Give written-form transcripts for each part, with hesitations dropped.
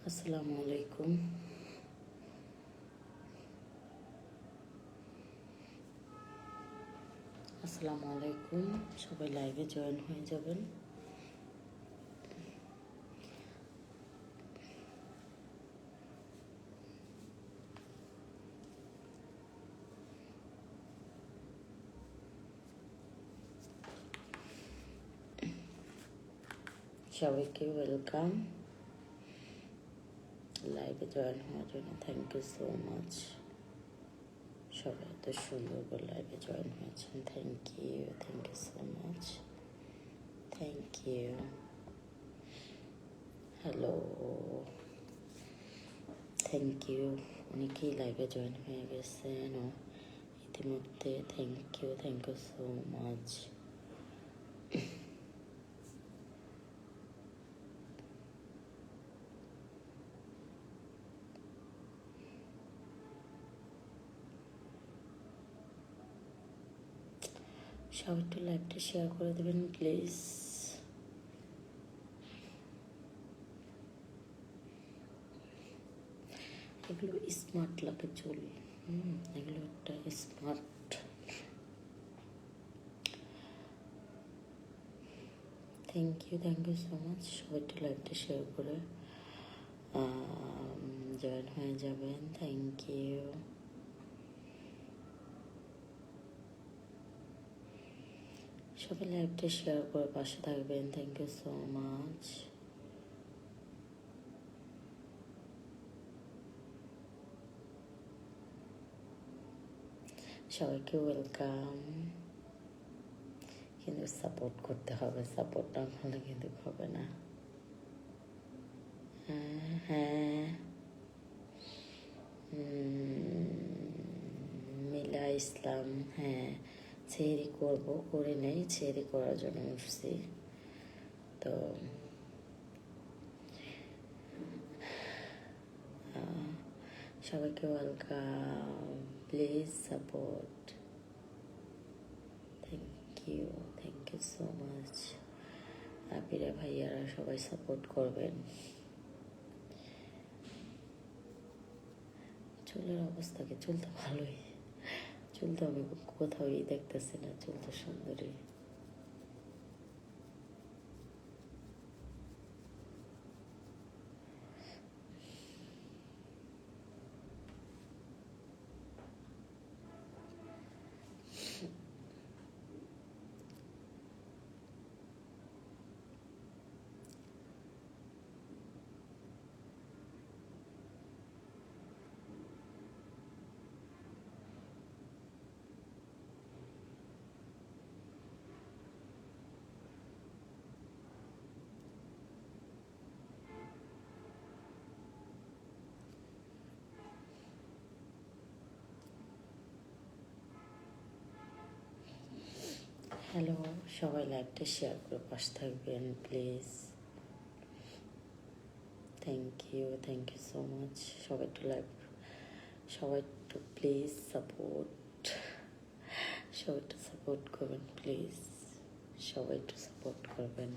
আসসালামু আলাইকুম। আসসালামু আলাইকুম, সবাই লাইভে জয়েন হয়ে যাবেন। সবাইকে ওয়েলকাম লাইভে জয়েন হওয়ার জন্য। Thank you so much. সবাই এত সুন্দর করে লাইভে জয়েন হয়েছেন। Thank you so much. Thank you. Hello, thank you. অনেকেই লাইভে জয়েন হয়ে গেছেন ইতিমধ্যে। Thank you so much. সবাই একটু লাইভটা শেয়ার করে দেবেন প্লিজ। এগুলো স্মার্ট লাগে চুল। এগুলো একটা smart. Thank you so much. সবাই একটু লাইভটা শেয়ার করে জয়েন হয়ে যাবেন। Thank you. সবাই লাইভটা শেয়ার করে পাশে থাকবেন। Thank you so much. সবাইকে ওয়েলকাম। কিন্তু সাপোর্ট করতে হবে, সাপোর্ট না করলে কিন্তু হবে না। হ্যাঁ, মিলা ইসলাম। হ্যাঁ, ছেড়ি করবো, করে নেই। ছেড়ি করার জন্য উঠছি। তো সবাইকে welcome. Please support. Thank you so much. আপিরা ভাইয়ারা সবাই সাপোর্ট করবেন। চুলের অবস্থা কি? চুল তো ভালোই। চুল তো আমি কোথাও দেখতেছি না। চুল তো সুন্দরী। হ্যালো, সবাই লাইভটা শেয়ার করে পাশে থাকবেন please. Thank you so much. সবাই একটু লাইভ, সবাই একটু প্লিজ সাপোর্ট। সবাই একটু সাপোর্ট করবেন প্লিজ। সবাই একটু সাপোর্ট করবেন।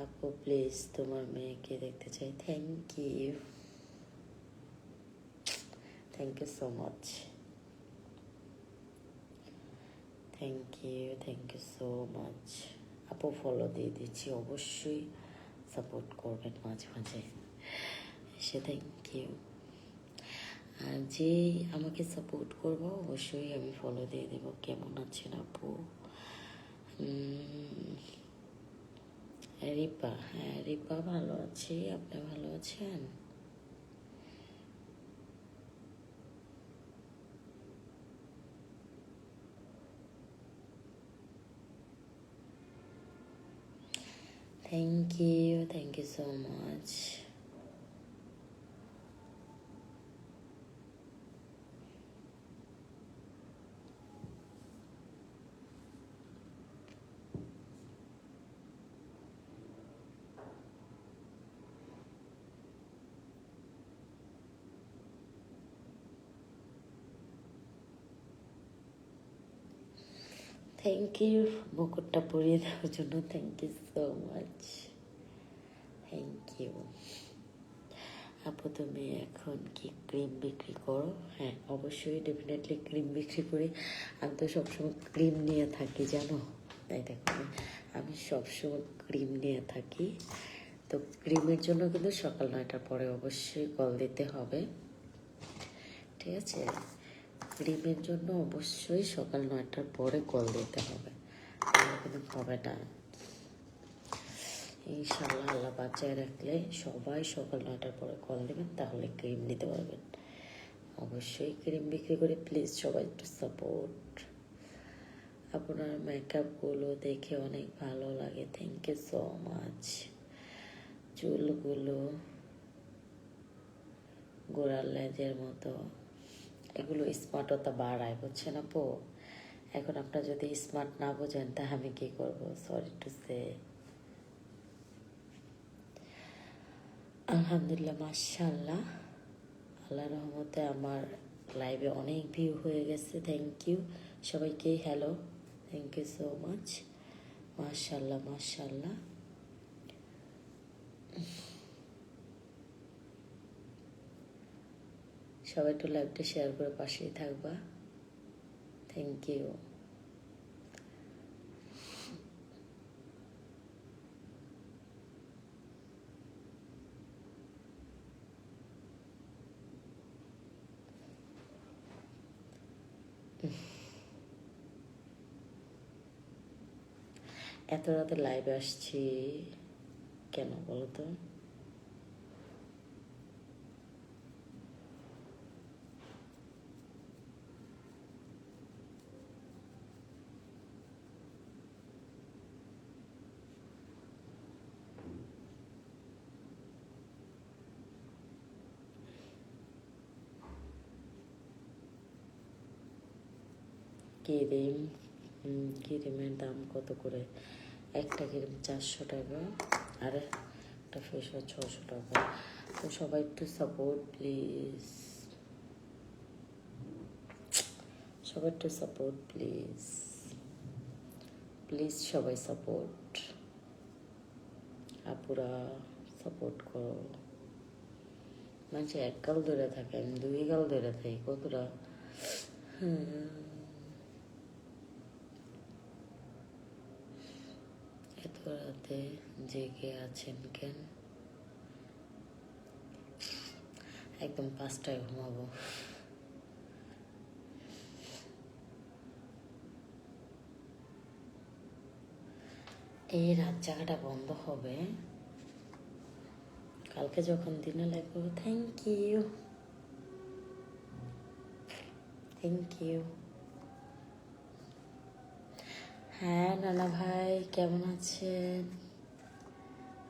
আপু প্লিজ তোমার মেয়েকে দেখতে চাই। Thank you so much. Thank you so much. আপু ফলো দিয়ে দিচ্ছি, অবশ্যই সাপোর্ট করবেন মাঝে মাঝে এসে। Thank you. আর যে আমাকে সাপোর্ট করবো অবশ্যই আমি ফলো দিয়ে দেবো। কেমন আছেন আপু? রিপা, হ্যাঁ রিপা ভালো আছি। আপনি ভালো আছেন? Thank you so much. Thank you মুকুটটা পরিয়ে দেওয়ার জন্য। Thank you so much. Thank you. আপু তুমি এখন কি ক্রিম বিক্রি করো? হ্যাঁ অবশ্যই, ডেফিনেটলি ক্রিম বিক্রি করি। আমি তো সবসময় ক্রিম নিয়ে থাকি জানো, তাই দেখো আমি সবসময় ক্রিম নিয়ে থাকি। তো ক্রিমের জন্য কিন্তু সকাল 9টার পরে অবশ্যই কল দিতে হবে, ঠিক আছে? ক্রিমের জন্য অবশ্যই সকাল 9টার পরে কল দিতে হবে, তাহলে কিন্তু হবে না। ইনশাল্লাহ আল্লাহ বাঁচায় রাখলে সবাই সকাল 9টার পরে কল দেবেন, তাহলে ক্রিম নিতে পারবেন। অবশ্যই ক্রিম বিক্রি করে, প্লিজ সবাই একটু সাপোর্ট। আপনার মেকআপগুলো দেখে অনেক ভালো লাগে, থ্যাংক ইউ সো মাচ। চুলগুলো গোড়ার লেজের মতো, এগুলো স্মার্টতা বাড়ায়, বুঝছেন আপু? এখন আপনার যদি স্মার্ট না বোঝেন তা আমি কি করব, সরি টু সে। আলহামদুলিল্লাহ, মাশাআল্লাহ, আল্লাহ রহমতে আমার লাইভে অনেক ভিউ হয়ে গেছে, থ্যাংক ইউ সবাইকে। Hello, thank you so much. মাশাআল্লাহ মাশাআল্লাহ। সবাই একটু লাইভটা শেয়ার করে পাশেই থাকবা, থ্যাংক ইউ। এত রাতে লাইভে আসছি কেন বলো তো? ক্রিম, ক্রিমের দাম কত করে? একটা ক্রিম 400 টাকা, আর একটা ফেস ওয়াশ 600 টাকা। তো সবাই একটু সাপোর্ট প্লিজ, সবাই একটু সাপোর্ট প্লিজ, প্লিজ সবাই সাপোর্ট। আপুরা সাপোর্ট করো। মানুষ এক গাল ধরে থাকে, আমি 2 গাল ধরে থাকি, কতটা এত রাতে জেগে আছেন কেন? একদম 5টায় ঘুমাবো। এই রাত জায়গাটা বন্ধ হবে কালকে যখন দিনে লাইভ করবো। Thank you, thank you. হ্যাঁ নানা ভাই কেমন আছেন?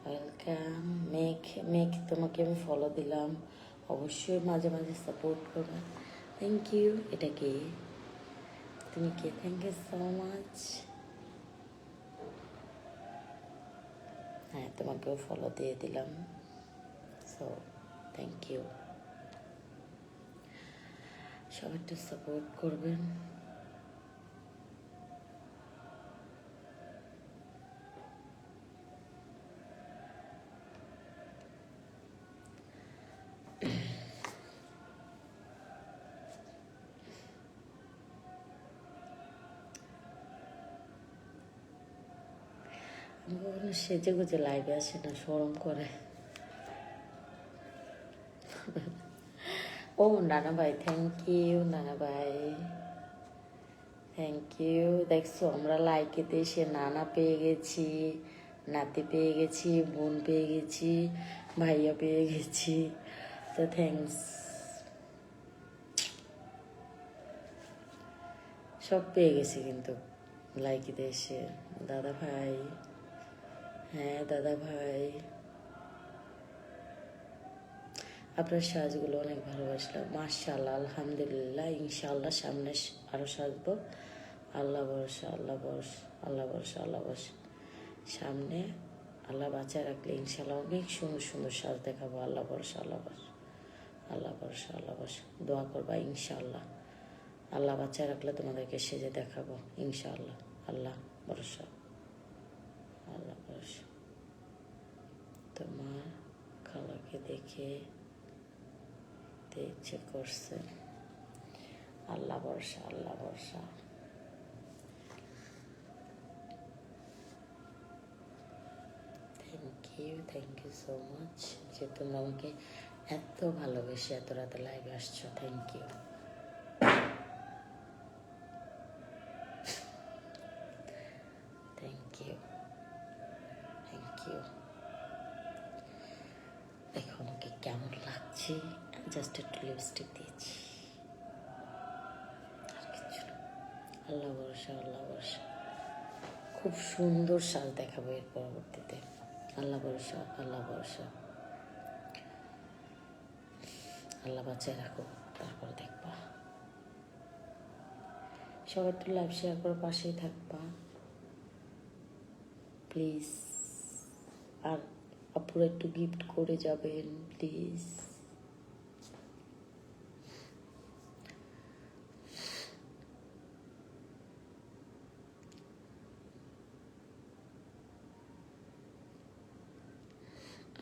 ওয়েলকাম। মেঘ, মেঘ তোমাকে আমি ফলো দিলাম, অবশ্যই মাঝে মাঝে সাপোর্ট করবে, থ্যাংক ইউ। এটা কি তুমি কে? Thank you so much. হ্যাঁ তোমাকেও ফলো দিয়ে দিলাম, সো থ্যাংক ইউ। সবাই একটু সাপোর্ট করবেন। কখনো সেজে গুজে লাইভে আসে না, শরম করে। ও নানা ভাই, থ্যাংক ইউ নানা ভাই, থ্যাংক ইউ। দেখছো আমরা লাইকেতে এসে নানা পেয়ে গেছি, নাতি পেয়ে গেছি, বোন পেয়ে গেছি, ভাইয়া পেয়ে গেছি, তো থ্যাংকস। সব পেয়ে গেছি কিন্তু লাইকেতে এসে। দাদা ভাই, হ্যাঁ দাদা ভাই, আপনার সাজগুলো অনেক ভালোবাসলাম, মাশাআল্লাহ, আলহামদুলিল্লাহ। ইনশাআল্লাহ সামনে আরও সাজবো, আল্লাহ ভরসা, আল্লাহ ভরসা, আল্লাহ ভরসা, আল্লাহ ভরসা। সামনে আল্লাহ বাঁচায় রাখলে ইনশাআল্লাহ অনেক সুন্দর সুন্দর সাজ দেখাবো, আল্লাহ ভরসা, আল্লাহ ভরসা, আল্লাহ ভরসা, আল্লাহ ভরসা। দোয়া করবা ইনশাআল্লাহ, আল্লাহ বাঁচায় রাখলে তোমাদেরকে সেজে দেখাবো ইনশাআল্লাহ, আল্লাহ ভরসা, আল্লাহ ভরসা। তোমার খালাকে দেখে ইচ্ছে করছে। আল্লাহ ভরসা, আল্লাহ ভরসা। থ্যাংক ইউ সো মাচ যে তোমরা আমাকে এত ভালোবেসে এত রাতে লাইভে আসছো। Thank you. Thank you, thank you. দেখো আমাকে কেমন লাগছে, জাস্ট একটু লিপস্টিক দিয়েছি, আর কিছু না। আল্লাহ ভরসা, আল্লাহ ভরসা। খুব সুন্দর সাজ দেখাবো এর পরবর্তীতে। আল্লাহ ভরসা, আল্লাহ ভরসা। আল্লাহ বাঁচায় রাখো, তারপর দেখবা। সবাই একটু লাইভ শেয়ার করে পাশেই থাকবা প্লিজ। আর আপুরা একটু গিফট করে যাবেন প্লিজ।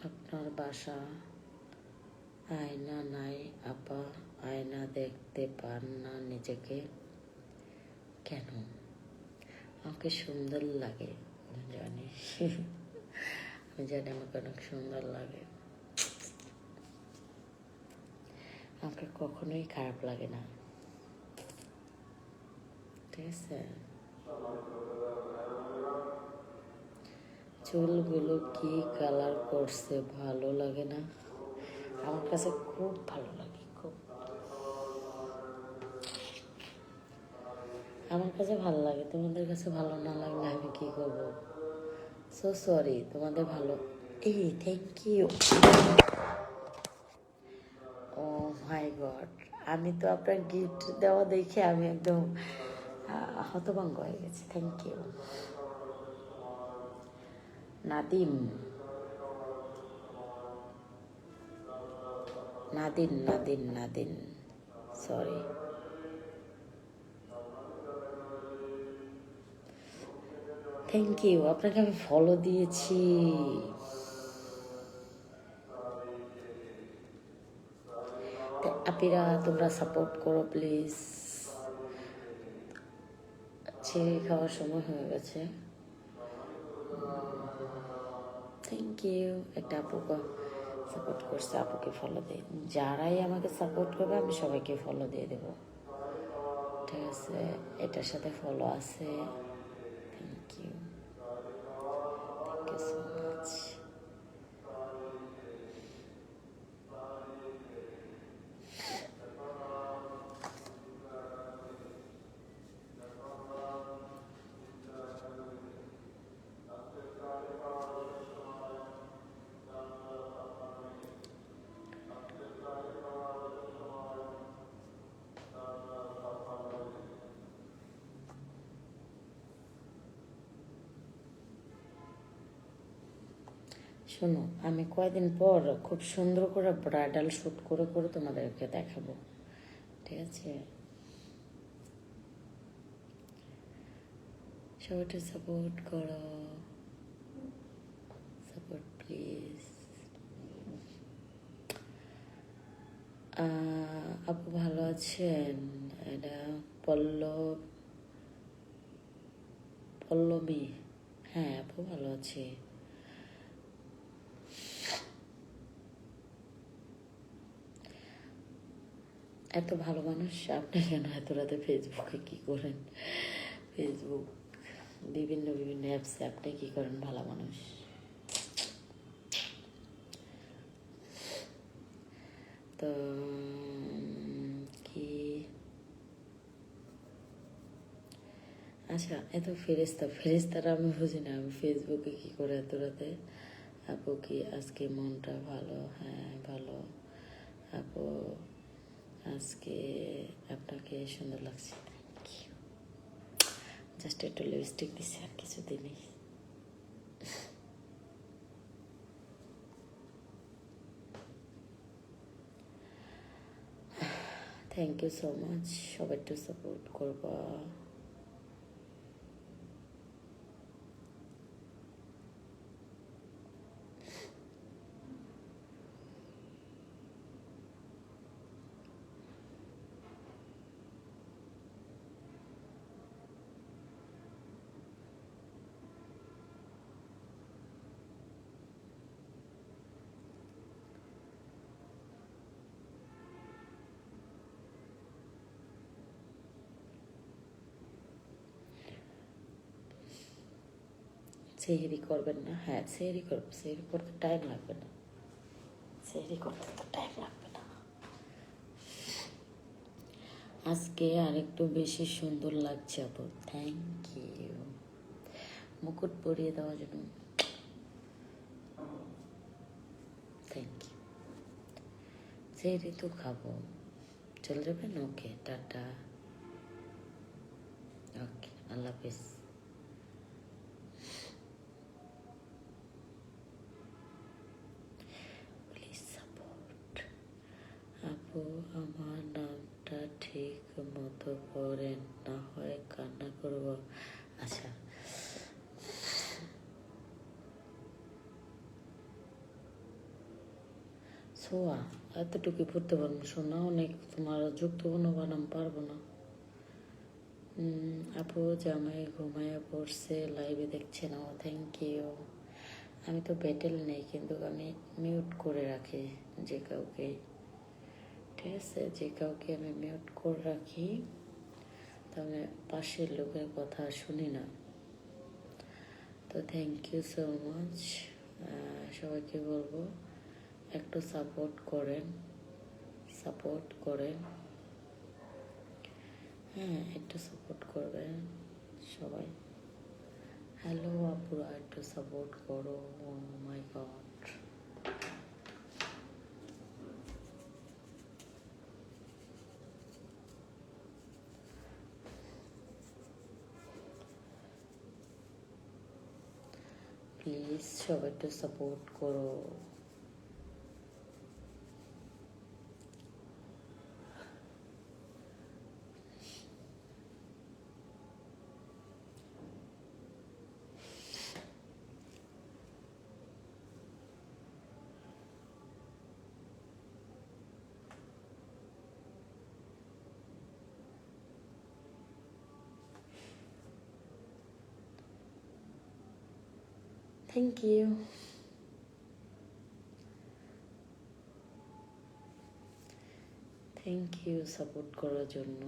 আপনার বাসা আয়না নাই আপা? আয়না দেখতে পান না নিজেকে কেন? আমাকে সুন্দর লাগে, আমি জানি। আমি জানি আমাকে অনেক সুন্দর লাগে। আমাকে কখনোই খারাপ লাগে না, ঠিক আছে? চুলগুলো কি কালার করছে ভালো লাগে না? আমার কাছে খুব ভালো লাগে, খুব। আমার কাছে ভালো লাগে, তোমাদের কাছে ভালো না লাগলে আমি কি করব? সো সরি, তোমাদের ভালো। এই thank you. Oh my god, আমি তো আপনার গিফট দেওয়া দেখে আমি একদম হতভঙ্গ হয়ে গেছি। Thank you Nadim, Nadine Nadine Nadine, sorry. Thank you, আপনাকে আমি ফলো দিয়েছি। আপিরা তোমরা সাপোর্ট করো প্লিজ। ছেড়ে খাওয়ার সময় হয়ে গেছে। Thank you. একটা আপুকে সাপোর্ট করছে, আপুকে ফলো দিয়ে। যারাই আমাকে সাপোর্ট করবে আমি সবাইকে ফলো দিয়ে দেবো, ঠিক আছে? এটার সাথে ফলো আছে। Thank you, thank you so much. শোনো, আমি কয়েকদিন পর খুব সুন্দর করে ব্রাইডাল শ্যুট করে করে তোমাদেরকে দেখাবো, ঠিক আছে? সবাইটা সাপোর্ট করো, সাপোর্ট প্লিজ। আপু ভালো আছেন? এটা পল্লবী। হ্যাঁ আপু ভালো আছি। এত ভালো মানুষ আপনি কেন এত রাতে ফেসবুকে কি করেন? ফেসবুক বিভিন্ন বিভিন্ন অ্যাপসে আপনি কি করেন ভালো মানুষ? তো কি আচ্ছা, এত ফেরেস্তারা আমি বুঝি না, আমি ফেসবুকে কি করে এত রাতে? আপু কি আজকে মনটা ভালো? হ্যাঁ ভালো আপু, আজকে আপনাকে সুন্দর লাগছে। Thank you. জাস্ট একটু লিপস্টিক দিচ্ছে, আর কিছু দিনই। Thank you so much. সবাই একটু সাপোর্ট করবা। সেহরি করবেন না? হ্যাঁ, সেহরি করবেন। সেহরি করতে টাইম লাগবে না, সেহরি করতে তো টাইম লাগবে না। আজকে আরেকটু বেশি সুন্দর লাগছে আপু, থ্যাংক ইউ। মুকুট পরিয়ে দেওয়ার জন্য থ্যাংক ইউ। সেহরি তো খাবো, চলে যাবেন? Okay, tata. ওকে, আল্লাহ হাফিজ। Please support. আপু, আমার নামটা ঠিক মতো করেন, না হয় কান্না করব। আচ্ছা, সোয়া, এতটুকু পড়তে পারবো শোনা, অনেক তোমার যুক্তপূর্ণ বানাম পারবো না। আপু, জামাই ঘুমায় পড়ছে, লাইভে দেখছে না? Thank you. আমি তো ব্যাটেল নেই, কিন্তু আমি মিউট করে রাখি যে কাউকে, ঠিক আছে? যে কাউকে আমি মিউট করে রাখি, তাহলে পাশের লোকের কথা শুনি না। তো থ্যাংক ইউ সো মাচ। সবাইকে বলবো একটু সাপোর্ট করেন, সাপোর্ট করেন। হ্যাঁ, একটু সাপোর্ট করবেন সবাই। হ্যালো আপুরা, একটু সাপোর্ট করো। ও মাই গড, প্লিজ সবাই একটু সাপোর্ট করো। Thank you. Thank you support করার জন্য।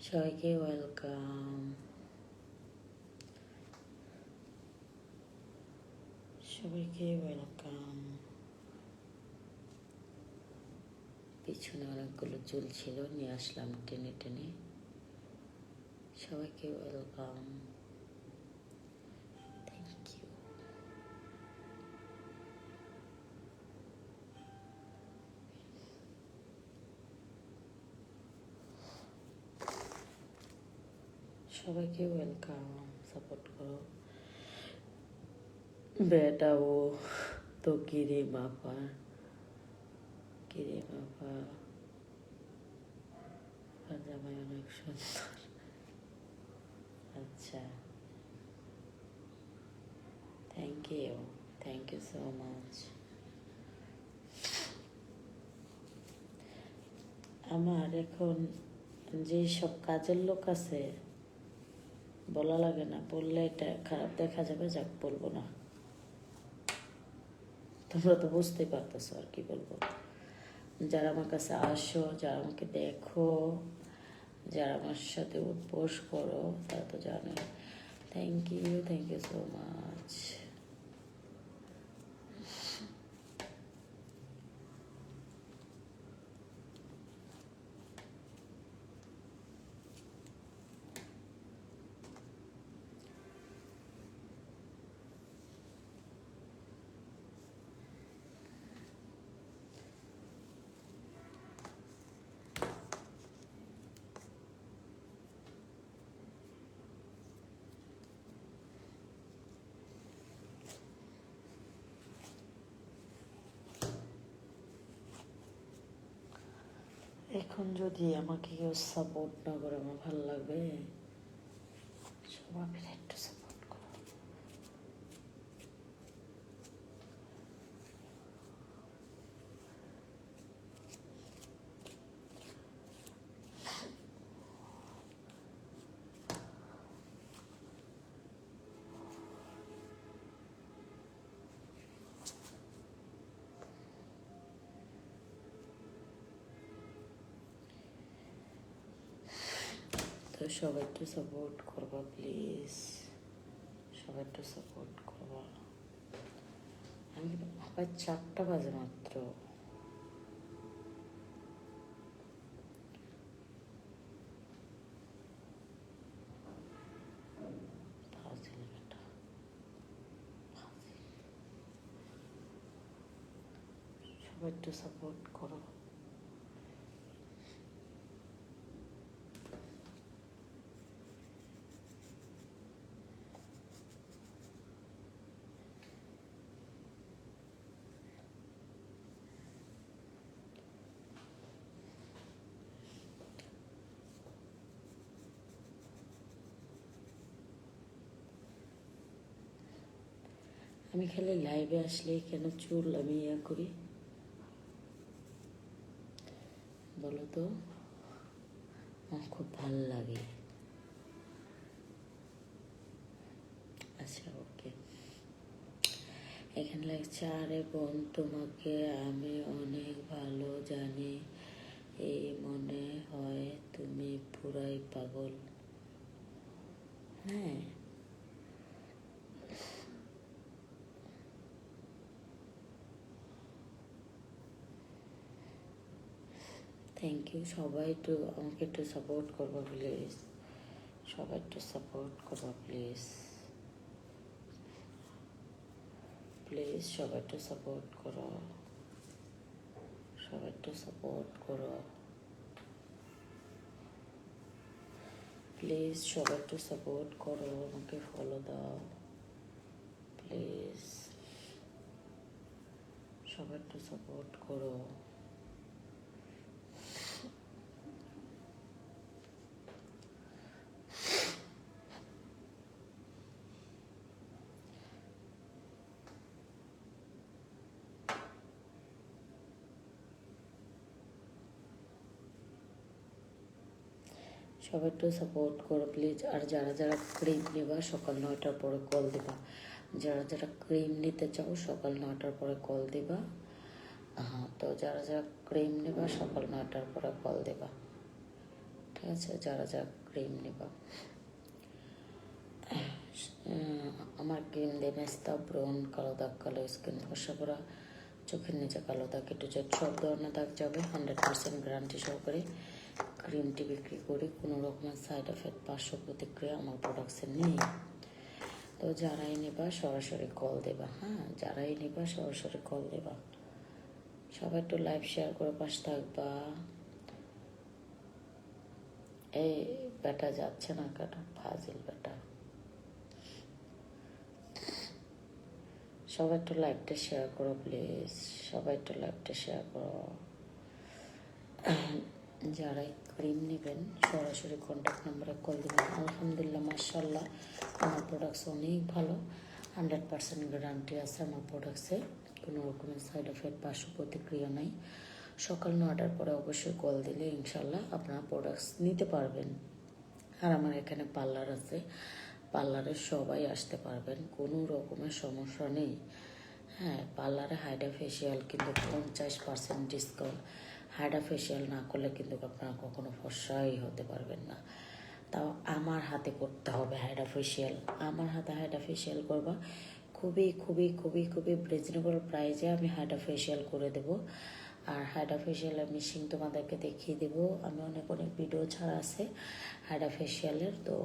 সবাইকে ওয়েলকাম, সবাইকে ওয়েলকাম। পিছনে অনেকগুলো চুল ছিল, নিয়ে আসলাম টেনে টেনে। সবাইকে ওয়েলকাম, থ্যাংক ইউ। সবাইকে ওয়েলকাম, সাপোর্ট করো। বেটা ও তো কিরে বাবা, কিরে বাবা, আর জামাই অনেক সুন্দর। আচ্ছা, থ্যাংক ইউ সো মাচ। আমার এখন যে সব কাজের লোক আছে, বলা লাগে না, বললে এটা খারাপ দেখা যাবে, যাক বলবো না। তোমরা তো বুঝতেই পারতেছো আর কি বলবো। যারা আমার কাছে আসো, যারা আমাকে দেখো, যারা আমার সাথে উঠবোস করো, তারা তো জানে। Thank you so much. এখন যদি আমাকে কেউ সাপোর্ট না করে আমার ভালো লাগবে? সবাই মিলে একটু সাপোর্ট করো। সবাই একটু সাপোর্ট করবা প্লিজ, সবাই একটু সাপোর্ট করবা। আমি আবার 4টা বাজে মাত্র। ফাজিল বেটা, ফাজিল। সবাই একটু সাপোর্ট করো। আমি খালি লাইভে আসলে কেন চুল আমি করি বলো তো? আমার খুব ভালো লাগে। আচ্ছা, ওকে। এখানে লাগছে, আরে বোন তোমাকে আমি অনেক ভালো জানি, এই মনে হয় তুমি পুরাই পাগল। হ্যাঁ, থ্যাংক ইউ। সবাই একটু আমাকে একটু সাপোর্ট করবো প্লিজ, সবাই একটু সাপোর্ট করবো প্লিজ, প্লিজ সবাই একটু সাপোর্ট করো, সবাই একটু সাপোর্ট করো প্লিজ, সবাই একটু সাপোর্ট করো, আমাকে ফলো দাও প্লিজ, সবাই একটু সাপোর্ট করো। সবাই একটু সাপোর্ট করো প্লিজ। আর যারা যারা ক্রিম নেবা সকাল 9টার পরে কল দেবা, যারা যারা ক্রিম নিতে চাও সকাল 9টার পরে কল দেবা। হ্যাঁ, তো যারা যারা ক্রিম নেবা সকাল 9টার পরে কল দেবা, ঠিক আছে? যারা যারা ক্রিম নেবা, আমার ক্রিম দিয়ে মেস্তা, ব্রন, কালো দাগ, কালো স্কিন, ফর্সা করা, চোখের নিচে কালো দাগ, একটু সব ধরনের দাগ যাবে। 100% গ্যারান্টি সহকারে ক্রিমটি বিক্রি করি। কোনো রকমের সাইড এফেক্ট, পার্শ্ব প্রতিক্রিয়া আমার প্রোডাক্টসের নেই। তো যারাই নেবা সরাসরি কল দেবা। হ্যাঁ, যারাই নেবা সরাসরি কল দেবা। সবাই একটু লাইভ শেয়ার করে পাশ থাকবা। এই বেটা যাচ্ছে না কেন? ফাজিল বেটা। সবাই একটু লাইভটা শেয়ার করো প্লিজ, সবাই একটু লাইভটা শেয়ার করো। যারাই ক্রিম নেবেন সরাসরি কন্ট্যাক্ট নাম্বারে কল দেবেন। আলহামদুলিল্লাহ, মাশাআল্লাহ, আমার প্রোডাক্টস অনেক ভালো। 100% গ্যারান্টি আছে আমার প্রোডাক্টসে, কোনো রকমের সাইড এফেক্ট, পার্শ্ব প্রতিক্রিয়া নাই। সকাল 9টার পরে অবশ্যই কল দিলে ইনশাল্লাহ আপনারা প্রোডাক্টস নিতে পারবেন। আর আমার এখানে পার্লার আছে, পার্লারে সবাই আসতে পারবেন, কোনো রকমের সমস্যা নেই। হ্যাঁ, পার্লারে হাইড্রা ফেসিয়াল কিন্তু 50% ডিসকাউন্ট। হাইড্রা ফেসিয়াল না করলে কিন্তু আপনারা কখনো ফর্সাই হতে পারবেন না। তাও আমার হাতে করতে হবে হাইড্রা ফেসিয়াল। আমার হাতে হাইড্রা ফেসিয়াল করবা, খুবই খুবই খুবই খুবই রিজনেবল প্রাইসে আমি হাইড্রা ফেসিয়াল করে দেবো। আর হাইড্রা ফেসিয়ালের মেশিন তোমাদেরকে দেখিয়ে দেবো। আমি অনেক অনেক ভিডিও ছাড়া আছে হাইড্রা ফেসিয়ালের। তো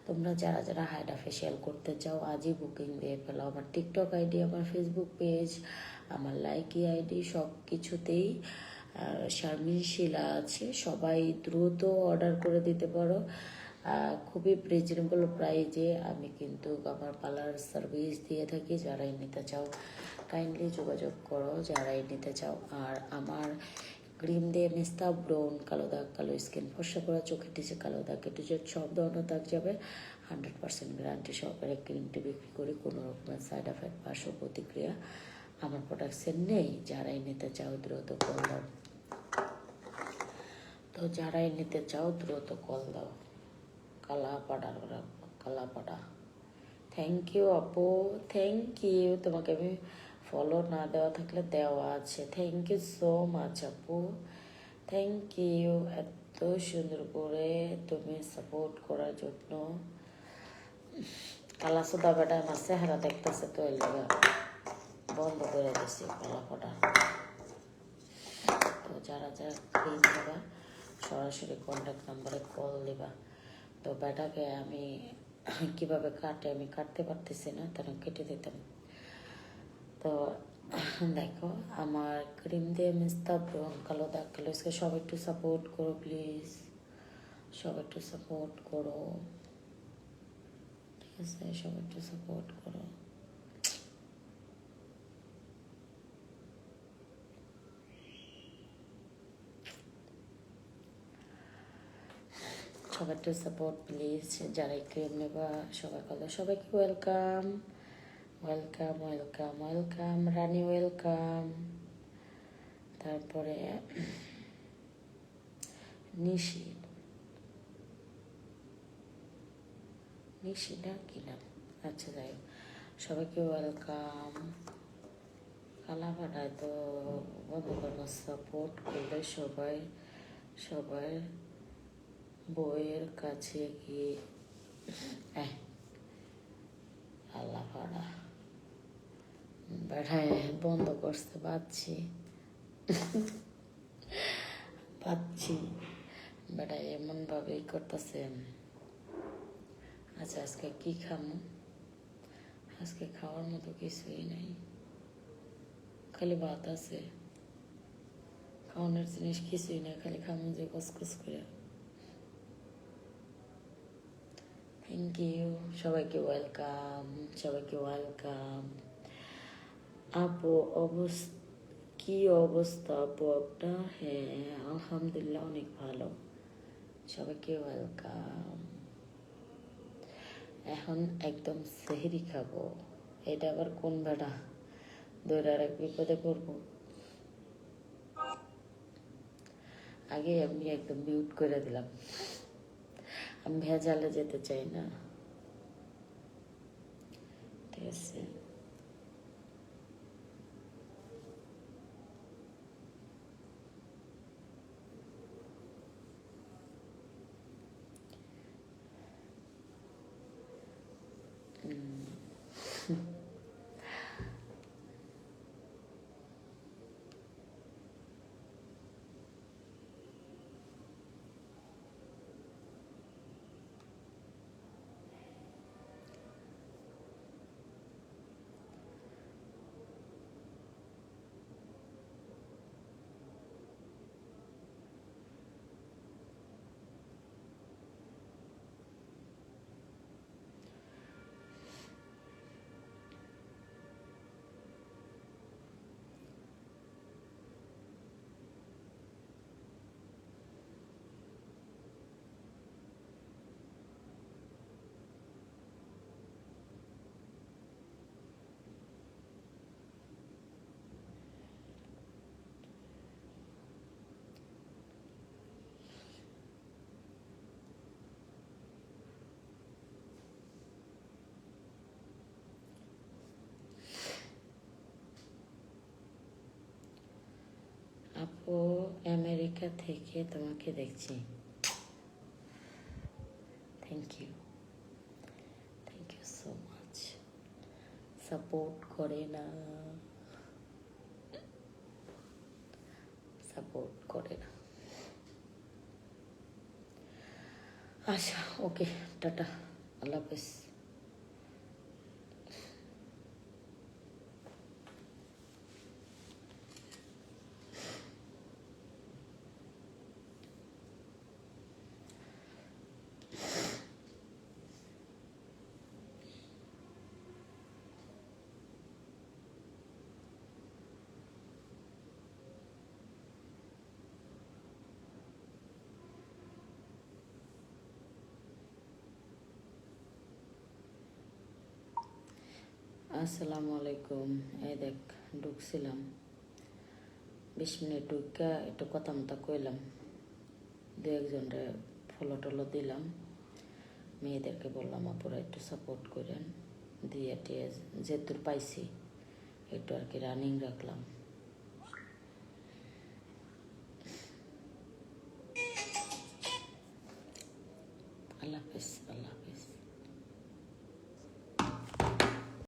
তোমরা যারা যারা হাইড্রা ফেসিয়াল করতে চাও আজই বুকিং দিয়ে ফেলো। আমার টিকটক আইডি, আমার ফেসবুক পেজ, আমার লাইকি আইডি, সব কিছুতেই শারমিন শিলা আছে। সবাই দ্রুত অর্ডার করে দিতে পারো। খুবই রিজনেবল প্রাইজে আমি কিন্তু আমার পার্লার সার্ভিস দিয়ে থাকি। যারাই নিতে চাও কাইন্ডলি যোগাযোগ করো, যারাই নিতে চাও। আর আমার ক্রিম দিয়ে মেস্তা, ব্রন, কালো দাগ, কালো স্কিন, ফর্সা করা, চোখের নিচে কালো দাগ, একটু সব ধরনের দাগ যাবে। 100% গ্যারান্টি সহকারে ক্রিমটি বিক্রি করি, কোনো রকমের সাইড এফেক্ট, পার্শ্ব প্রতিক্রিয়া আমার প্রোডাক্টসের নেই। যারাই নিতে চাও দ্রুত কল দাও। তো যারাই নিতে চাও দ্রুত কল দাও। কালাপাড়া, কালাপাড়া। থ্যাংক ইউ আপু, থ্যাংক ইউ। তোমাকে আমি ফলো না দেওয়া থাকলে দেওয়া আছে। থ্যাংক ইউ সো মাচ আপু, থ্যাংক ইউ। এত সুন্দর করে তুমি সাপোর্ট করার জন্য। কালাসোদা বেটা আমার চেহারা দেখতেছে তো এর লাগা বন্ধ করে দিছি কলা ফটা। তো যারা যারা ক্রিম নেবা সরাসরি কন্ট্যাক্ট নাম্বারে কল দিবা। তো বেটাকে আমি কিভাবে কাটে আমি কাটতে পারতেছি না, তারা কেটে দিতাম। তো দেখো আমার ক্রিম দিয়ে মিস্তাব এবং কালো দাগ কালো সব একটু সাপোর্ট করো প্লিজ, সব একটু সাপোর্ট করো, ঠিক আছে? সব একটু সাপোর্ট করো। সবাই একটু সাপোর্ট প্লিজ। যারা ক্রিম নেবা সবাই কল, সবাইকে ওয়েলকাম ওয়েলকাম ওয়েলকাম ওয়েলকাম। রানী ওয়েলকাম। তারপরে নিশি, নিশিটা কি নাম? আচ্ছা যাই হোক, সবাইকে ওয়েলকাম। কালা ভাড়ায় তো বন্ধু করবো, সাপোর্ট করলে সবাই সবাই বইয়ের কাছে গিয়ে আল্লাহ ভাড়া বেড়ায় বন্ধ করতে পারছি পাচ্ছি বেড়ায় এমনভাবেই করতেছে। আচ্ছা আজকে কি খামো? আজকে খাওয়ার মতো কিছুই নেই, খালি ভাত আছে, খাওয়ানোর জিনিস কিছুই নেই, খালি খামো যে কসকস করে। থ্যাংক ইউ, সবাইকে ওয়েলকাম, সবাইকে ওয়েলকাম। আপু কি অবস্থা আপু আপনার? হ্যাঁ আলহামদুলিল্লাহ অনেক ভালো, সবাইকে ওয়েলকাম। এখন একদম সেহরি খাবো, এটা আবার কোন বেড়া দৌড় আর এক বিপদে পড়বো। আগে আমি একদম মিউট করে দিলাম, আমি ভেজালে যেতে চাই না, ঠিক আছে? আপু আমেরিকা থেকে তোমাকে দেখছি, thank you, thank you so much. Support করে না, সাপোর্ট করে না। আচ্ছা ওকে, টাটা, আল্লাহ হাফেজ। আসসালামু আলাইকুম। এই দেখ ঢুকছিলাম, 20 মিনিট ঢুকা একটু কথা মতো কইলাম, দু একজনরে ফলো টলো দিলাম, মেয়েদেরকে বললাম আপুরা একটু সাপোর্ট করেন, দিয়ে টিয়ে যেহেতু পাইছি একটু আর কি রানিং রাখলাম।